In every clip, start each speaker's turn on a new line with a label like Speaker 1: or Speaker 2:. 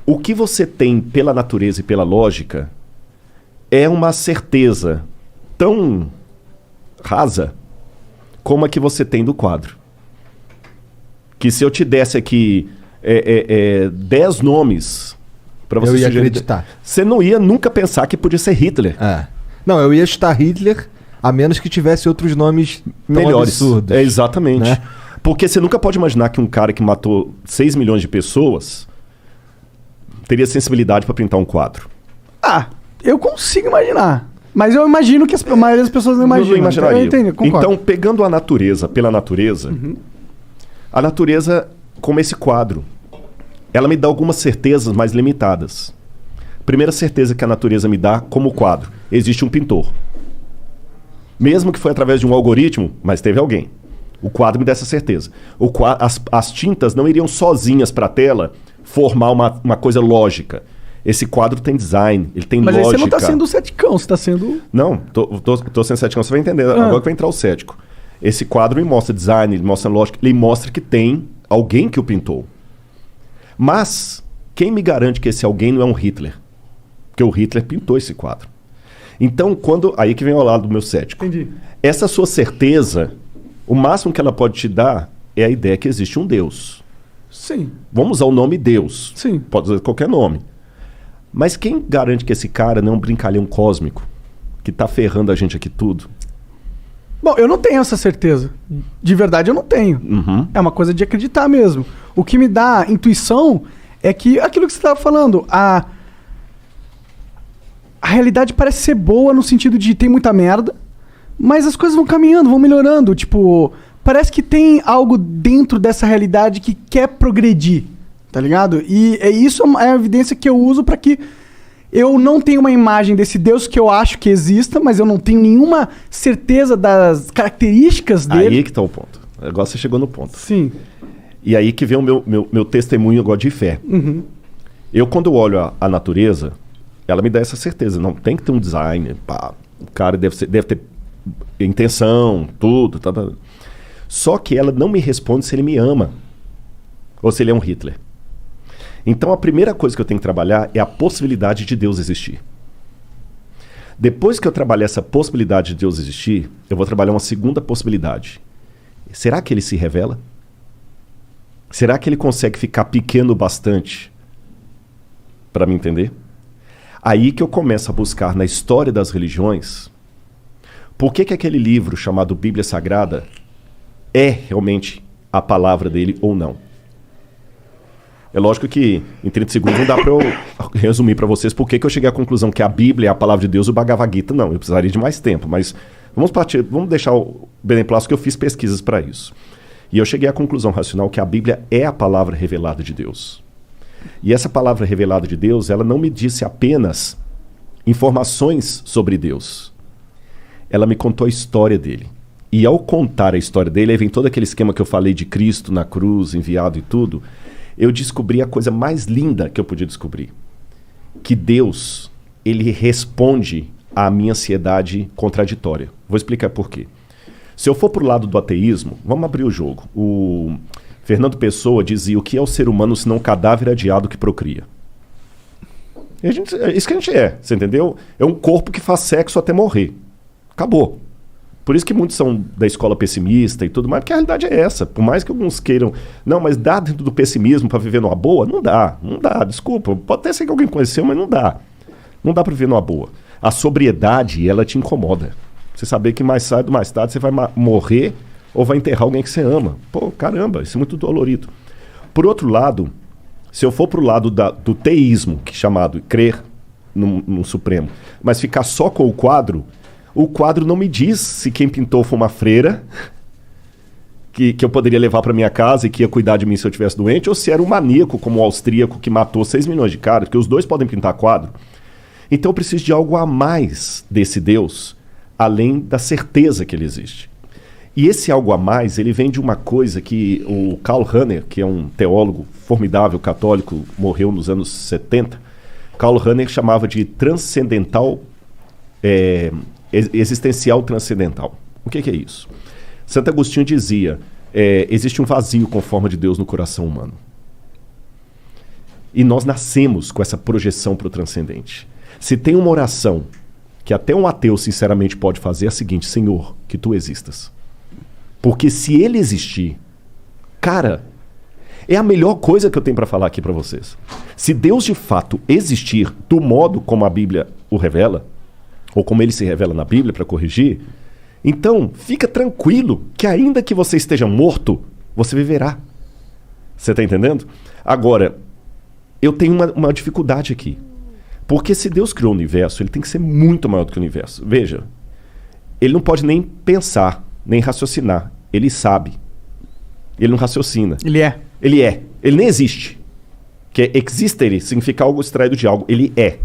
Speaker 1: O que você tem pela natureza e pela lógica é uma certeza tão rasa como a que você tem do quadro. Que se eu te desse aqui 10 nomes para você
Speaker 2: eu ia
Speaker 1: sugerir,
Speaker 2: acreditar.
Speaker 1: você não ia nunca pensar que podia ser Hitler.
Speaker 2: Não, eu ia chutar Hitler, a menos que tivesse outros nomes
Speaker 1: Melhores.
Speaker 2: absurdos.
Speaker 1: Exatamente.
Speaker 2: Né?
Speaker 1: Porque você nunca pode imaginar que um cara que matou 6 milhões de pessoas teria sensibilidade para pintar um quadro.
Speaker 3: Eu consigo imaginar. Mas eu imagino que a maioria das pessoas não imaginam.
Speaker 1: Não imaginaria.
Speaker 3: Eu entendi, concordo.
Speaker 1: Então, pegando a natureza pela natureza, a natureza, como esse quadro, ela me dá algumas certezas mais limitadas. Primeira certeza que a natureza me dá como quadro: existe um pintor. Mesmo que foi através de um algoritmo, mas teve alguém. O quadro me dá essa certeza. As tintas não iriam sozinhas para a tela formar uma coisa lógica. Esse quadro tem design, ele tem lógica.
Speaker 3: Mas aí você não está sendo ceticão, você está sendo...
Speaker 1: Não, tô sendo ceticão, você vai entender. Agora que vai entrar o cético. Esse quadro me mostra design, ele mostra lógica, ele mostra que tem alguém que o pintou. Mas quem me garante que esse alguém não é um Hitler? Porque o Hitler pintou esse quadro. Então, aí que vem ao lado do meu cético.
Speaker 3: Entendi.
Speaker 1: Essa sua certeza, o máximo que ela pode te dar é a ideia que existe um Deus.
Speaker 3: Sim.
Speaker 1: Vamos usar o nome Deus.
Speaker 3: Sim.
Speaker 1: Pode usar qualquer nome. Mas quem garante que esse cara não é um brincalhão cósmico que tá ferrando a gente aqui tudo?
Speaker 3: Bom, eu não tenho essa certeza. De verdade, eu não tenho. É uma coisa de acreditar mesmo. O que me dá intuição é que aquilo que você estava falando, a realidade parece ser boa no sentido de tem muita merda, mas as coisas vão caminhando, vão melhorando. Tipo, parece que tem algo dentro dessa realidade que quer progredir, tá ligado? E isso é a evidência que eu uso para que eu não tenha uma imagem desse Deus que eu acho que exista, mas eu não tenho nenhuma certeza das características dele.
Speaker 1: Aí que tá o ponto. Agora você chegou no ponto.
Speaker 3: Sim.
Speaker 1: E aí que vem o meu testemunho agora de fé. Eu, quando eu olho a natureza, ela me dá essa certeza. Não, tem que ter um design. Pá, o cara deve ter intenção, tudo. Tá. Só que ela não me responde se ele me ama ou se ele é um Hitler. Então a primeira coisa que eu tenho que trabalhar é a possibilidade de Deus existir. Depois que eu trabalhar essa possibilidade de Deus existir, eu vou trabalhar uma segunda possibilidade. Será que ele se revela? Será que ele consegue ficar pequeno bastante para me entender? Aí que eu começo a buscar na história das religiões por que aquele livro chamado Bíblia Sagrada é realmente a palavra dele ou não. É lógico que em 30 segundos não dá para eu resumir para vocês por que eu cheguei à conclusão que a Bíblia é a palavra de Deus e o Bhagavad Gita não. Eu precisaria de mais tempo, mas vamos deixar o beneplácito que eu fiz pesquisas para isso. E eu cheguei à conclusão racional que a Bíblia é a palavra revelada de Deus. E essa palavra revelada de Deus, ela não me disse apenas informações sobre Deus. Ela me contou a história dele. E ao contar a história dele, aí vem todo aquele esquema que eu falei de Cristo na cruz, enviado e tudo, eu descobri a coisa mais linda que eu podia descobrir. Que Deus, ele responde à minha ansiedade contraditória. Vou explicar por quê. Se eu for pro lado do ateísmo, vamos abrir o jogo. O Fernando Pessoa dizia: o que é o ser humano senão um cadáver adiado que procria? E é isso que a gente é, você entendeu? É um corpo que faz sexo até morrer. Acabou. Por isso que muitos são da escola pessimista e tudo mais, porque a realidade é essa. Por mais que alguns queiram... Não, mas dá dentro do pessimismo para viver numa boa? Não dá, desculpa. Pode até ser que alguém conheceu, mas não dá. Não dá para viver numa boa. A sobriedade, ela te incomoda. Você saber que mais cedo ou mais tarde você vai morrer ou vai enterrar alguém que você ama. Pô, caramba, isso é muito dolorido. Por outro lado, se eu for pro lado do teísmo, que é chamado crer no Supremo, mas ficar só com o quadro não me diz se quem pintou foi uma freira que eu poderia levar para minha casa e que ia cuidar de mim se eu estivesse doente, ou se era um maníaco como o austríaco que matou 6 milhões de caras, porque os dois podem pintar quadro. Então eu preciso de algo a mais desse Deus, além da certeza que ele existe. E esse algo a mais, ele vem de uma coisa que o Karl Rahner, que é um teólogo formidável, católico, morreu nos anos 70, Karl Rahner chamava de transcendental, existencial transcendental. O que é isso? Santo Agostinho dizia, existe um vazio com forma de Deus no coração humano. E nós nascemos com essa projeção para o transcendente. Se tem uma oração que até um ateu sinceramente pode fazer, é a seguinte: Senhor, que tu existas. Porque se ele existir, cara, é a melhor coisa que eu tenho para falar aqui para vocês. Se Deus de fato existir do modo como a Bíblia o revela, ou como ele se revela na Bíblia para corrigir, então fica tranquilo que ainda que você esteja morto, você viverá. Você está entendendo? Agora, eu tenho uma dificuldade aqui. Porque se Deus criou o universo, ele tem que ser muito maior do que o universo. Veja, ele não pode nem pensar, nem raciocinar. Ele sabe. Ele não raciocina.
Speaker 3: Ele é.
Speaker 1: Ele é. Ele nem existe. Que existere significa algo extraído de algo. Ele é.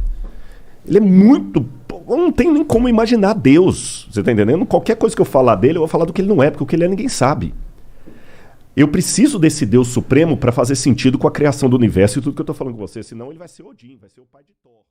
Speaker 1: Ele é muito... Eu não tenho nem como imaginar Deus. Você está entendendo? Qualquer coisa que eu falar dele, eu vou falar do que ele não é. Porque o que ele é, ninguém sabe. Eu preciso desse Deus supremo para fazer sentido com a criação do universo e tudo que eu estou falando com você. Senão ele vai ser Odin, vai ser o pai de Thor.